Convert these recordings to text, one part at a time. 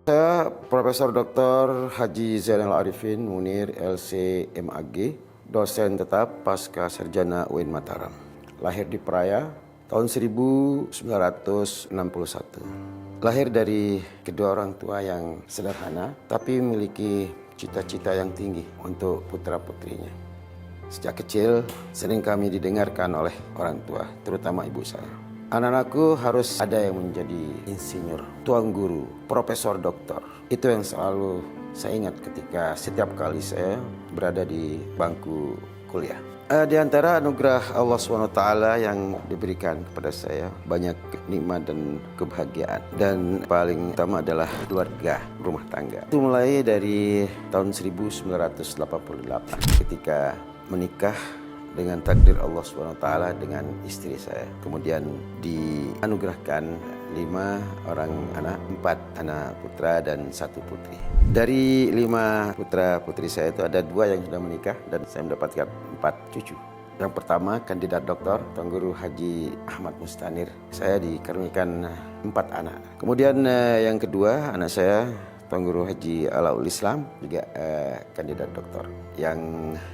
Saya Profesor Dr. Haji Zainal Arifin Munir LC MAG, dosen tetap pasca sarjana UIN Mataram. Lahir di Praia tahun 1961. Lahir dari kedua orang tua yang sederhana, tapi memiliki cita-cita yang tinggi untuk putra-putrinya. Sejak kecil sering kami didengarkan oleh orang tua, terutama ibu saya. Anak-anakku harus ada yang menjadi insinyur, tuan guru, profesor, doktor. Itu yang selalu saya ingat ketika setiap kali saya berada di bangku kuliah. Di antara anugerah Allah SWT yang diberikan kepada saya, banyak nikmat dan kebahagiaan. Dan paling utama adalah keluarga, rumah tangga. Itu mulai dari tahun 1988 ketika menikah dengan takdir Allah SWT dengan istri saya. Kemudian dianugerahkan 5 orang anak, 4 anak putra dan 1 putri. Dari 5 putra putri saya itu ada 2 yang sudah menikah dan saya mendapatkan 4 cucu. Yang pertama kandidat doktor Tuan Guru Haji Ahmad Mustanir. Saya dikaruniakan 4 anak. Kemudian yang kedua anak saya Tuan Guru Haji Alaul Islam juga kandidat doktor. Yang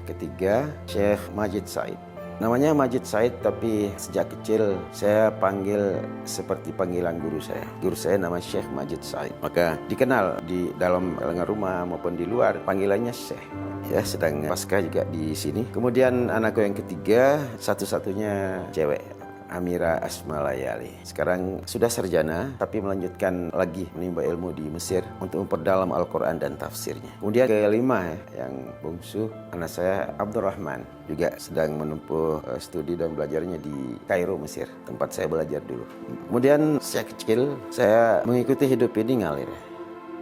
ketiga Syekh Majid Said. Namanya Majid Said tapi sejak kecil saya panggil seperti panggilan guru saya. Guru saya nama Syekh Majid Said. Maka dikenal di dalam kalangan rumah maupun di luar panggilannya Syekh. Ya, sedang pasca juga di sini. Kemudian anakku yang ketiga satu-satunya cewek. Amira Asmalayali. Sekarang sudah sarjana tapi melanjutkan lagi menimba ilmu di Mesir untuk memperdalam Al-Quran dan tafsirnya. Kemudian kelima yang bungsu anak saya Abdurrahman juga sedang menempuh studi dan belajarnya di Kairo, Mesir, tempat saya belajar dulu. Kemudian sejak kecil saya mengikuti hidup ini ngalir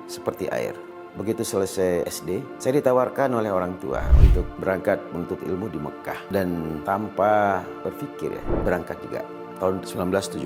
seperti air. Begitu selesai SD, saya ditawarkan oleh orang tua untuk berangkat menuntut ilmu di Mekah. Dan tanpa berpikir berangkat juga tahun 1975.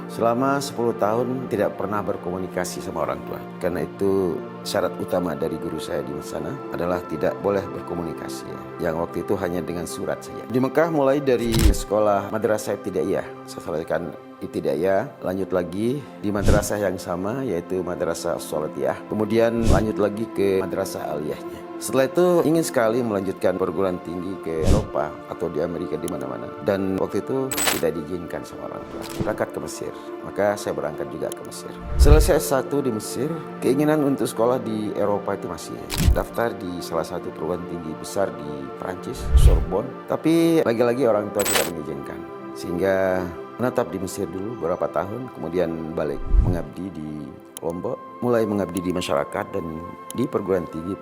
Selama 10 tahun tidak pernah berkomunikasi sama orang tua. Karena itu syarat utama dari guru saya di sana adalah tidak boleh berkomunikasi. Yang waktu itu hanya dengan surat saja. Di Mekah mulai dari sekolah Madrasah Ibtidaiyah. Saya selesaikan Ibtidaiyah, lanjut lagi di madrasah yang sama yaitu Madrasah Sholatiyah. Kemudian lanjut lagi ke Madrasah Aliyahnya. Setelah itu ingin sekali melanjutkan perguruan tinggi ke Eropa atau di Amerika di mana-mana. Dan waktu itu tidak diizinkan sama orang tua. Berangkat ke Mesir. Maka saya berangkat juga ke Mesir. Selesai S1 di Mesir, keinginan untuk sekolah di Eropa itu masih. Daftar di salah satu perguruan tinggi besar di Prancis, Sorbonne. Tapi lagi-lagi orang tua tidak mengizinkan. Sehingga menetap di Mesir dulu beberapa tahun, kemudian balik mengabdi di Lombok, mulai mengabdi di masyarakat dan di perguruan tinggi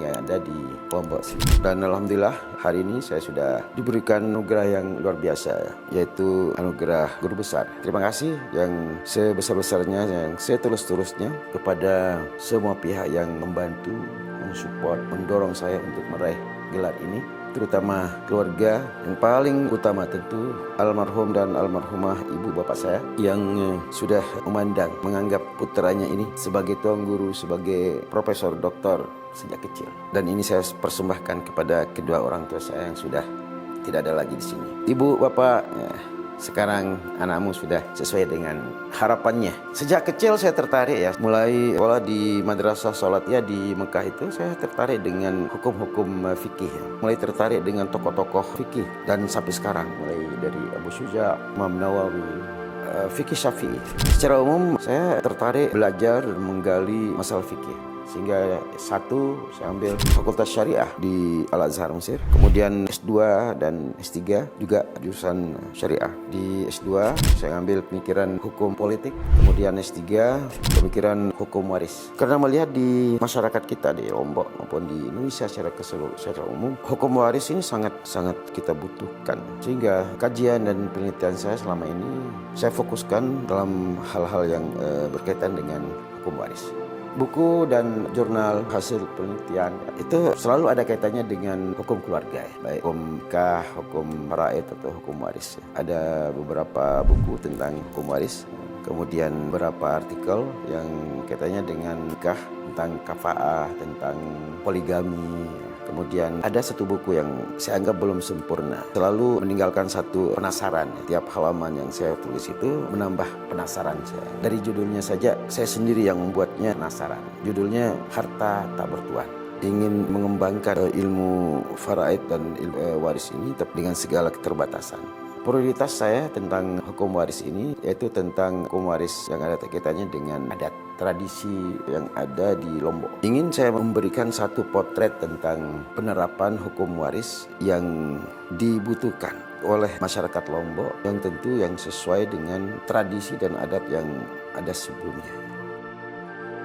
yang ada di Lombok sini. Dan alhamdulillah hari ini saya sudah diberikan anugerah yang luar biasa, yaitu anugerah guru besar. Terima kasih yang sebesar-besarnya, yang setulus-tulusnya kepada semua pihak yang membantu, mensupport, mendorong saya untuk meraih gelar ini. Terutama keluarga, yang paling utama tentu almarhum dan almarhumah ibu bapak saya yang sudah memandang, menganggap putranya ini sebagai tuan guru, sebagai profesor doktor sejak kecil. Dan ini saya persembahkan kepada kedua orang tua saya yang sudah tidak ada lagi di sini. Ibu, bapak, sekarang anakmu sudah sesuai dengan harapannya. Sejak kecil saya tertarik ya, mulai sekolah di Madrasah Sholatiyah di Mekah itu saya tertarik dengan hukum-hukum fikih. Mulai tertarik dengan tokoh-tokoh fikih dan sampai sekarang mulai dari Abu Syuja, Imam Nawawi, fikih Syafi'i. Secara umum saya tertarik belajar dan menggali masalah fikih. Sehingga S1 saya ambil Fakultas Syariah di Al-Azhar Mesir. Kemudian S2 dan S3 juga jurusan Syariah. Di S2 saya ambil pemikiran hukum politik. Kemudian S3 pemikiran hukum waris. Karena melihat di masyarakat kita di Lombok maupun di Indonesia secara umum, hukum waris ini sangat kita butuhkan. Sehingga kajian dan penelitian saya selama ini saya fokuskan dalam hal-hal yang berkaitan dengan hukum waris. Buku dan jurnal hasil penelitian itu selalu ada kaitannya dengan hukum keluarga, baik hukum nikah, hukum faraid atau hukum waris. Ada beberapa buku tentang hukum waris, kemudian beberapa artikel yang kaitannya dengan nikah, tentang kafaah, tentang poligami, Kemudian ada satu buku yang saya anggap belum sempurna. Selalu meninggalkan satu penasaran. Tiap halaman yang saya tulis itu menambah penasaran saya. Dari judulnya saja saya sendiri yang membuatnya penasaran. Judulnya Harta Tak Bertuan. Ingin mengembangkan ilmu faraid dan ilmu waris ini dengan segala keterbatasan. Prioritas saya tentang hukum waris ini yaitu tentang hukum waris yang ada kaitannya dengan adat tradisi yang ada di Lombok. Ingin saya memberikan satu potret tentang penerapan hukum waris yang dibutuhkan oleh masyarakat Lombok yang tentu yang sesuai dengan tradisi dan adat yang ada sebelumnya.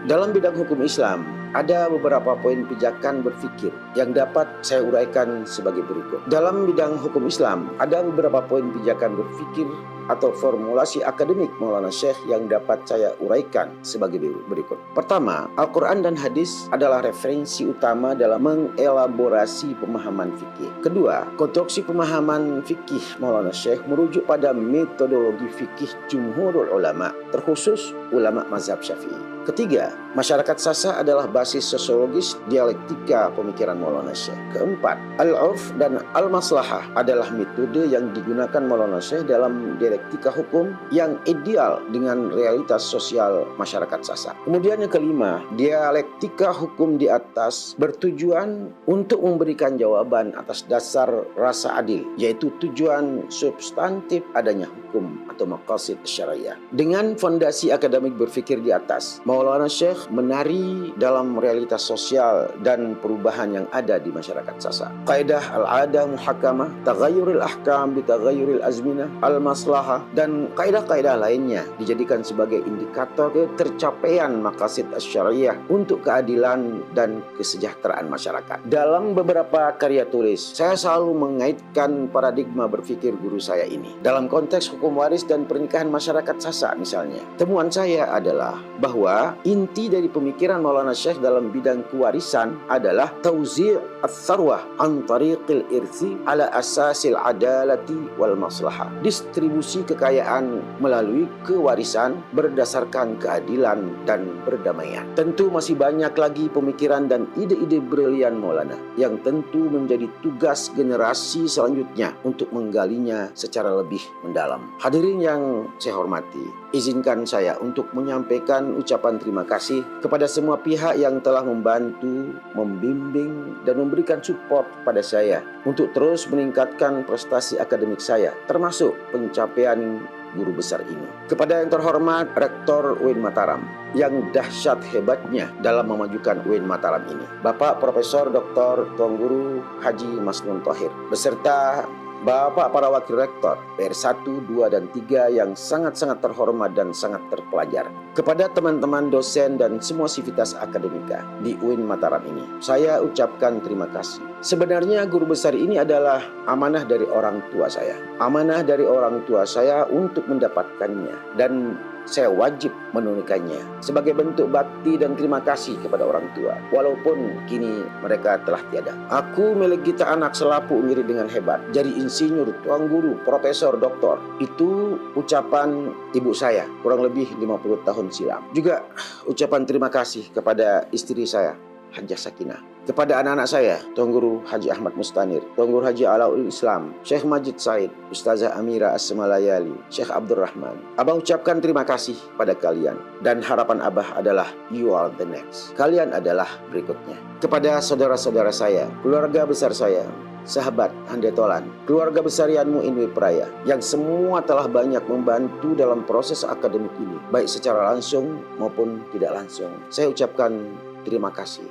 Dalam bidang hukum Islam, ada beberapa poin pijakan berfikir yang dapat saya uraikan sebagai berikut. Dalam bidang hukum Islam, ada beberapa poin pijakan berfikir atau formulasi akademik Maulana Syekh yang dapat saya uraikan sebagai berikut. Pertama, Al-Quran dan hadis adalah referensi utama dalam mengelaborasi pemahaman fikih. Kedua, konstruksi pemahaman fikih Maulana Syekh merujuk pada metodologi fikih jumhurul ulama, terkhusus ulama mazhab Syafi'i. Ketiga, masyarakat Sasak adalah basis sosiologis dialektika pemikiran Maulana Syekh. Keempat, al-urf dan al-maslahah adalah metode yang digunakan Maulana Syekh dalam dialektika hukum yang ideal dengan realitas sosial masyarakat Sasak. Kemudian yang kelima, dialektika hukum di atas bertujuan untuk memberikan jawaban atas dasar rasa adil, yaitu tujuan substantif adanya hukum atau maqasid syariah. Dengan fondasi akademik berfikir di atas, Maulana Syekh menari dalam realitas sosial dan perubahan yang ada di masyarakat Sasak. Kaidah al-adah muhakamah, taghayyuril ahkam bitaghayyuril azminah, al-maslahah, dan kaidah-kaidah lainnya dijadikan sebagai indikator ketercapaian maqasid syariah untuk keadilan dan kesejahteraan masyarakat. Dalam beberapa karya tulis, saya selalu mengaitkan paradigma berfikir guru saya ini. Dalam konteks hukum waris dan pernikahan masyarakat Sasak misalnya, temuan saya adalah bahwa inti dari pemikiran Maulana Syekh dalam bidang kewarisan adalah tauzi' ats-tsarwah an tariqil irthi ala asasil adalati wal maslahah. Distribusi kekayaan melalui kewarisan berdasarkan keadilan dan perdamaian. Tentu masih banyak lagi pemikiran dan ide-ide brilian Maulana yang tentu menjadi tugas generasi selanjutnya untuk menggalinya secara lebih mendalam. Hadirin yang saya hormati, izinkan saya untuk menyampaikan ucapan terima kasih kepada semua pihak yang telah membantu, membimbing, dan memberikan support pada saya untuk terus meningkatkan prestasi akademik saya, termasuk pencapaian guru besar ini. Kepada yang terhormat Rektor UIN Mataram yang dahsyat hebatnya dalam memajukan UIN Mataram ini, Bapak Profesor Dr. Tuan Guru Haji Masnun Thohir, beserta Bapak para Wakil Rektor PR1, 2, dan 3 yang sangat-sangat terhormat dan sangat terpelajar. Kepada teman-teman dosen dan semua sivitas akademika di UIN Mataram ini, saya ucapkan terima kasih. Sebenarnya guru besar ini adalah amanah dari orang tua saya. Amanah dari orang tua saya untuk mendapatkannya, dan saya wajib menunaikannya sebagai bentuk bakti dan terima kasih kepada orang tua, walaupun kini mereka telah tiada. Aku milik kita anak selapu mirip dengan hebat, jadi insinyur, tuan guru, profesor, doktor. Itu ucapan ibu saya kurang lebih 50 tahun silam. Juga ucapan terima kasih kepada istri saya, Hajjah Sakinah. Kepada anak-anak saya, Tuan Guru Haji Ahmad Mustanir, Tuan Guru Haji Alaul Islam, Syekh Majid Said, Ustazah Amira As-Semalayali, Syekh Abdul Rahman. Abah ucapkan terima kasih pada kalian, dan harapan Abah adalah you are the next. Kalian adalah berikutnya. Kepada saudara-saudara saya, keluarga besar saya, sahabat Hande Tolan, keluarga besar Yan Muin Wipraya, yang semua telah banyak membantu dalam proses akademik ini, baik secara langsung maupun tidak langsung. Saya ucapkan terima kasih.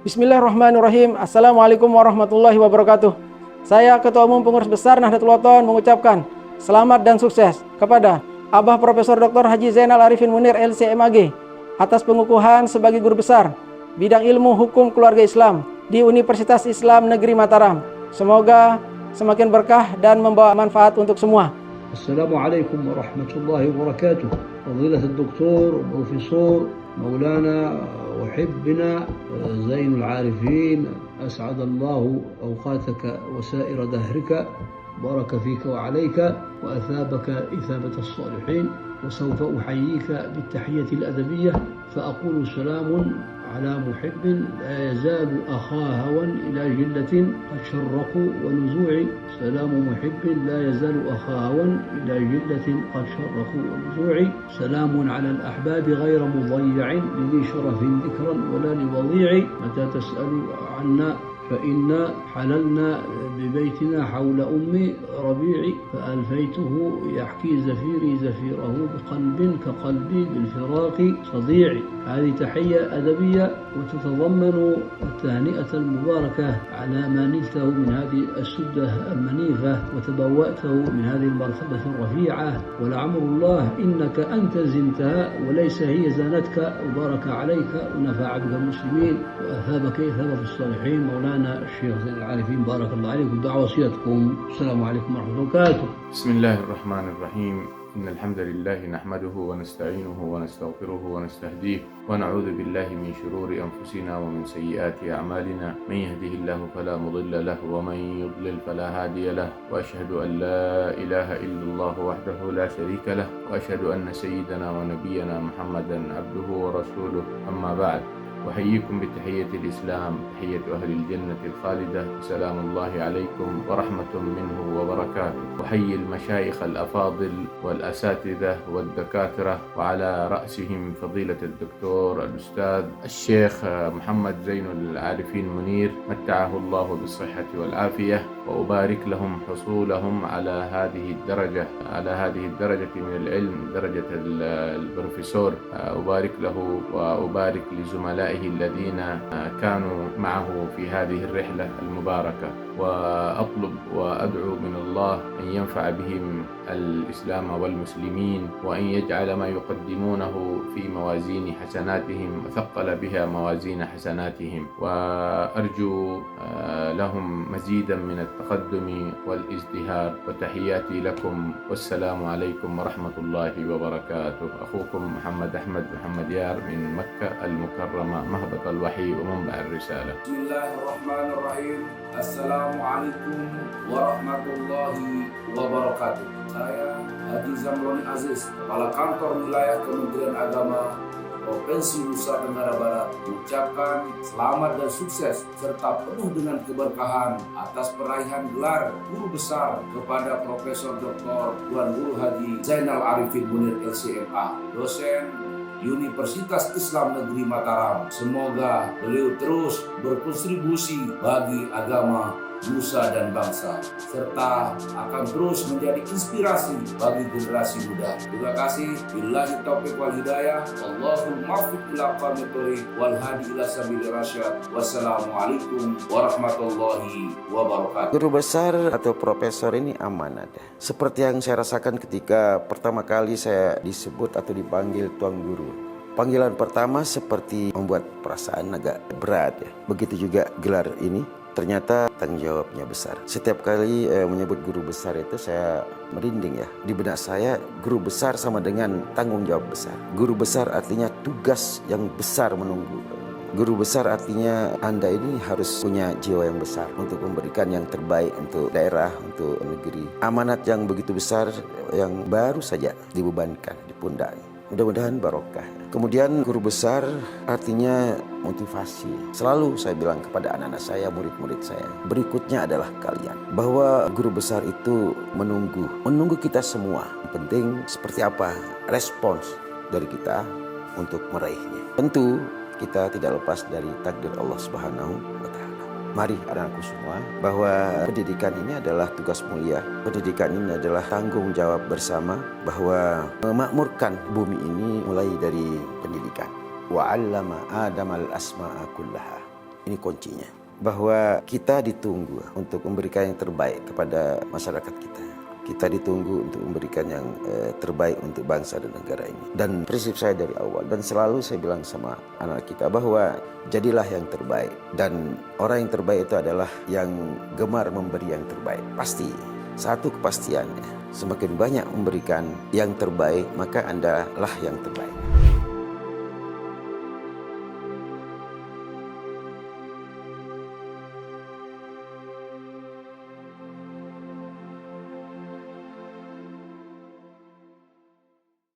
Bismillahirrahmanirrahim. Assalamualaikum warahmatullahi wabarakatuh. Saya Ketua Umum Pengurus Besar Nahdlatul Wathon mengucapkan selamat dan sukses kepada Abah Profesor Dr. Haji Zainal Arifin Munir LCMAG atas pengukuhan sebagai guru besar bidang ilmu hukum keluarga Islam di Universitas Islam Negeri Mataram. Semoga semakin berkah dan membawa manfaat untuk semua. Assalamualaikum warahmatullahi wabarakatuh. Fadilatul Doktor Profesor مولانا وحبنا زين العارفين أسعد الله أوقاتك وسائر دهرك بارك فيك وعليك وأثابك إثابة الصالحين وسوف أحييك بالتحية الأدبية فأقول سلام على محب لا يزال أخا هوى إلى جلة قد شرقوا ونزوع سلام محب لا يزال أخا هوى إلى جلة قد شرقوا ونزوع سلام على الأحباب غير مضيع لذي شرف ذكرا ولا لوضيع متى تسأل عنا فإنا حللنا ببيتنا حول أم ربيع فألفيته يحكي زفيري زفيره بقلب كقلبي بالفراق صديع. هذه تحية أدبية وتتضمن التهنئة المباركة على ما نلته من هذه السدة المنيفة وتبوأته من هذه المرتبة الرفيعة، ولعمر الله إنك أنت زنتها وليس هي زانتك، وبارك عليك ونفع بك المسلمين وأثابك إثابة الصالحين. مولانا الشيخ زين العارفين بارك الله عليكم، دعوة وصيتكم. السلام عليكم ورحمة الله وبركاته. بسم الله الرحمن الرحيم. إن الحمد لله نحمده ونستعينه ونستغفره ونستهديه ونعوذ بالله من شرور أنفسنا ومن سيئات أعمالنا، من يهده الله فلا مضل له ومن يضلل فلا هادي له، وأشهد أن لا إله إلا الله وحده لا شريك له، وأشهد أن سيدنا ونبينا محمدا عبده ورسوله. أما بعد، أحييكم بتحية الإسلام، تحية أهل الجنة الخالدة، سلام الله عليكم ورحمة منه وبركاته. أحيي المشايخ الأفاضل والأساتذة والدكاترة، وعلى رأسهم فضيلة الدكتور الأستاذ الشيخ محمد زين العارفين منير، متعه الله بالصحة والعافية، وأبارك لهم حصولهم على هذه الدرجة من العلم، درجة البروفيسور. أبارك له وأبارك لزملائه الذين كانوا معه في هذه الرحلة المباركة، وأطلب وأدعو من الله أن ينفع بهم الإسلام والمسلمين، وأن يجعل ما يقدمونه في موازين حسناتهم وثقل بها موازين حسناتهم، وأرجو لهم مزيدا من التقدم والازدهار. وتحياتي لكم، والسلام عليكم ورحمة الله وبركاته. أخوكم محمد أحمد محمد يار من مكة المكرمة، مهبط الوحي ومنبع الرسالة. بسم الله الرحمن الرحيم. Assalamualaikum warahmatullahi wabarakatuh. Saya Haji Zamroni Aziz, Kepala Kantor Wilayah Kementerian Agama Provinsi Nusa Tenggara Barat, mengucapkan selamat dan sukses serta penuh dengan keberkahan atas peraihan gelar Guru Besar kepada Profesor Dr. Tuan Guru Haji Zainal Arifin Munir LCMA, dosen Universitas Islam Negeri Mataram. Semoga beliau terus berkontribusi bagi agama, nusa dan bangsa, serta akan terus menjadi inspirasi bagi generasi muda. Terima kasih. Billahi taufiq wal hidayah. Allahul muwaffiq ila aqwamit thoriq wal hadi ila sabilir rasyad. Wassalamualaikum warahmatullahi wabarakatuh. Guru besar atau profesor ini amanah. Seperti yang saya rasakan ketika pertama kali saya disebut atau dipanggil Tuan Guru. Panggilan pertama seperti membuat perasaan agak berat ya. Begitu juga gelar ini. Ternyata tanggung jawabnya besar. Setiap kali menyebut guru besar itu saya merinding ya. Di benak saya guru besar sama dengan tanggung jawab besar. Guru besar artinya tugas yang besar menunggu. Guru besar artinya Anda ini harus punya jiwa yang besar untuk memberikan yang terbaik untuk daerah, untuk negeri. Amanat yang begitu besar yang baru saja dibebankan di pundak. Mudah-mudahan barokah. Kemudian guru besar artinya motivasi. Selalu saya bilang kepada anak-anak saya, murid-murid saya, berikutnya adalah kalian. Bahwa guru besar itu menunggu kita semua. Yang penting seperti apa respons dari kita untuk meraihnya. Tentu kita tidak lepas dari takdir Allah Subhanahu wa Ta'ala. Mari anak-anakku semua, bahwa pendidikan ini adalah tugas mulia. Pendidikan ini adalah tanggung jawab bersama, bahwa memakmurkan bumi ini mulai dari pendidikan. Wa 'allama Adamal asma'a kullaha. Ini kuncinya. Bahwa kita ditunggu untuk memberikan yang terbaik kepada masyarakat kita. Kita ditunggu untuk memberikan yang terbaik untuk bangsa dan negara ini. Dan prinsip saya dari awal, dan selalu saya bilang sama anak kita, bahwa jadilah yang terbaik. Dan orang yang terbaik itu adalah yang gemar memberi yang terbaik. Pasti, satu kepastiannya, semakin banyak memberikan yang terbaik, maka Anda lah yang terbaik.